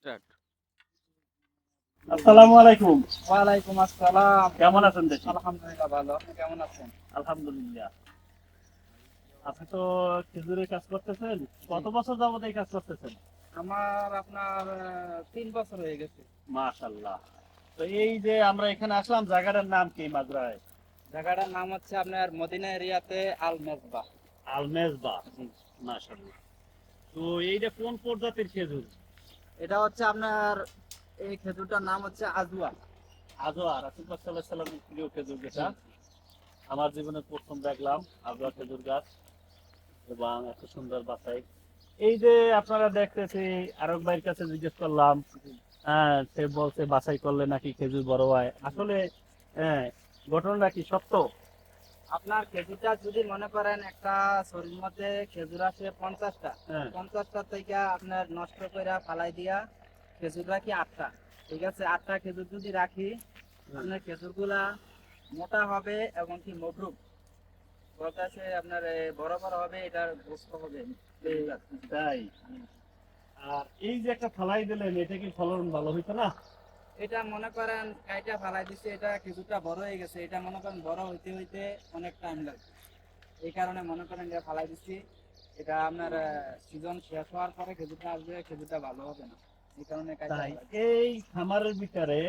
Start. আসসালামু আলাইকুম। ওয়ালাইকুম আসসালাম। কেমন আছেন দেখি? আলহামদুলিল্লাহ ভালো। আপনি কেমন আছেন? আলহামদুলিল্লাহ। আপনি তো খেজুরের কাজ করতেছেন, কত বছর যাবত এই কাজ করতেছেন? আমার আপনার 3 বছর হয়ে গেছে। মাশাআল্লাহ। তো এই যে আমরা এখানে আসলাম, জায়গাটার নাম কি মাদ্রায়? জায়গাটার নাম হচ্ছে আপনার মদিনা এরিয়াতে আল মেজবাহ। আল মেজবাহ। মাশাআল্লাহ। তো এইটা কোন প্রজাতির খেজুর? এটা হচ্ছে আপনার এই খেজুরটার নাম হচ্ছে আজওয়া। আজোয়া, রাসূলুল্লাহ সাল্লাল্লাহু আলাইহি ওয়াসাল্লামের প্রিয় খেজুর যেটা। আমার জীবনে প্রথম দেখলাম আজোয়া খেজুর গাছ এবং এত সুন্দর বাছাই। এই যে আপনারা দেখতেছি, আরব ভাইয়ের কাছে জিজ্ঞেস করলাম, হ্যাঁ, সে বলছে বাছাই করলে নাকি খেজুর বড় হয়। আসলে হ্যাঁ, ঘটনাটা কি সত্য? আপনার খেজুরটা যদি মনে করেন একটা শরীর মধ্যে খেজুর আসে 50টা, হ্যাঁ, 50টা থেকে আপনার নষ্ট করে ফালাই দিয়া খেজুর রাখি 8টা। ঠিক আছে, 8টা খেজুর যদি রাখি আপনার খেজুরগুলা মোটা হবে এবং কি মধুর বলতেছে আপনার বড় বড় হবে, এটার গোস্ত হবে। তাই। আর এই যে একটা ফালাই দিলেন, এটা কি ফলন ভালো হইতো না? এটা মনে করেন কাইটা ফালাই দিছে, এটা খেজুরটা বড় হয়ে গেছে, এটা মনে করেন বড় হইতে হইতে অনেক টাইম লাগবে। এই কারণে মনে করেন এটা ফালাই দিছি। এটা আপনার সিজন শেষ হওয়ার পরে খেজুরটা আসবে, খেজুরটা ভালো হবে না, এই কারণে কাইটা তাই। ফালাই দিছি। এই খামারের ভিতরে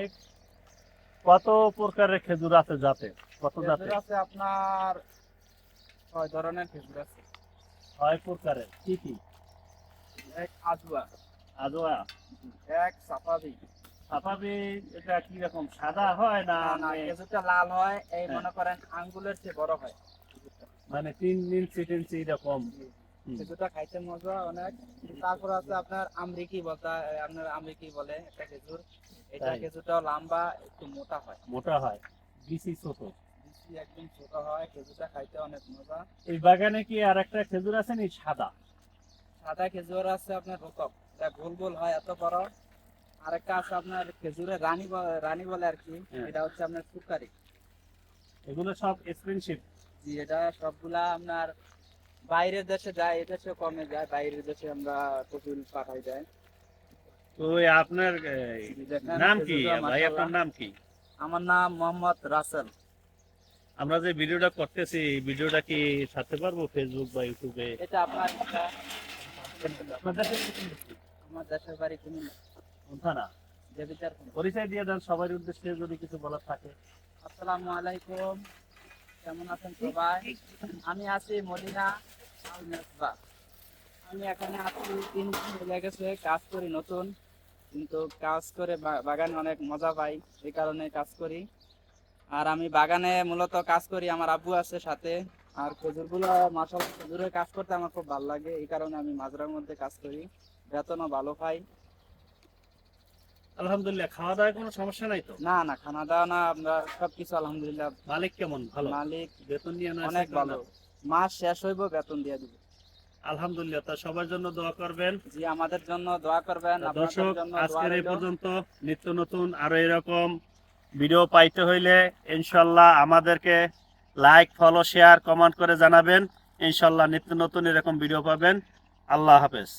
কত প্রকারের খেজুর আছে জাতে? কত খেজুর জাতে? আছে আপনার 6 ধরনের খেজুর আছে। 6 প্রকারের। কি কি? এক আজওয়া, আজোয়া, এক সাফাবি। সাফাবি। এটা কি রকম, সাদা হয় না? না না, খেজুরটা লাল হয়, এই হ্যাঁ, মনে করেন আঙ্গুলের চেয়ে বড় হয় খেজুরটা। মানে 3 ইঞ্চি এরকম। হুম, খেজুরটা খাইতে মজা অনেক। তারপর আছে আপনার আমরিকি বলতা, আপনার আমরিকি বলে একটা খেজুর। এটা তাই। খেজুরটাও লম্বা, একটু মোটা হয়, মোটা হয়, বিচি ছোট। বেশি একদম ছোট হয়, খেজুরটা খাইতে অনেক মজা। এই বাগানে কি আর একটা খেজুর আছে নি সাদা? সাদা খেজুর আছে আপনার রুতক, এটা গোল গোল হয় এত বড়। আরেকটা আছে আপনার খেজুরের রানী বলে আর কি, হ্যাঁ, এটা হচ্ছে আপনার সুকারি। এগুলো সব এক্সপেন্সিভ। জি, এটা সবগুলা আপনার বাইরের দেশে যায়, এদেশে কমে যায়, বাইরের দেশে আমরা প্রচুর পাঠাই যায়। তো আপনার দেখেন নাম কি খেজুরটা ভাই? আপনার মাশাআল্লাহ। নাম কি? আমার নাম মোহাম্মদ রাসেল। আমরা যে ভিডিওটা করতেছি, ভিডিওটা কি ছাড়তে পারবো ফেসবুক বা ইউটিউবে? এটা আপনার আপনাদের দেশে কোন দেশে? আমার দেশের বাড়ি কুমিল্লা, কোন থানা? দেবিদ্বার। পরিচয় দিয়ে দেন সবার উদ্দেশ্যে যদি কিছু বলার থাকে। আসসালামু আলাইকুম, কেমন আছেন সবাই? আমি আছি মদিনা আল মেজবাহ। আমি এখানে আছি 3 দিন হয়ে গেছে, কাজ করি নতুন, কিন্তু কাজ করে বাগানে অনেক মজা পাই, এই কারণে কাজ করি। আর আমি বাগানে মূলত কাজ করি, আমার আব্বু আছে সাথে। আর খেজুরগুলো মাশাআল্লাহ, খেজুরের কাজ করতে আমার খুব ভালো লাগে, এই কারণে আমি মাজরার মধ্যে কাজ করি, বেতনও ভালো পাই। আলহামদুলিল্লাহ। খাওয়া দাওয়ার কোনো সমস্যা নাই তো? না না, খানা দাওয়া না, আমরা সবকিছু আলহামদুলিল্লাহ। মালিক কেমন? ভালো? মালিক বেতন নিয়ে না অনেক ভালো, মাস শেষ হইব বেতন দিয়ে দিবে। আলহামদুলিল্লাহ। তা সবার জন্য দোয়া করবেন। জি, আমাদের জন্য দোয়া করবেন, আপনাদের দর্শক, জন্য দোয়া আজকের এই রইল। পর্যন্ত। নিত্য নতুন আরো এরকম ভিডিও পাইতে হইলে ইনশাল্লাহ আমাদেরকে লাইক, ফলো, শেয়ার, কমেন্ট করে জানাবেন। ইনশাল্লাহ নিত্য নতুন এরকম ভিডিও পাবেন। আল্লাহ হাফেজ।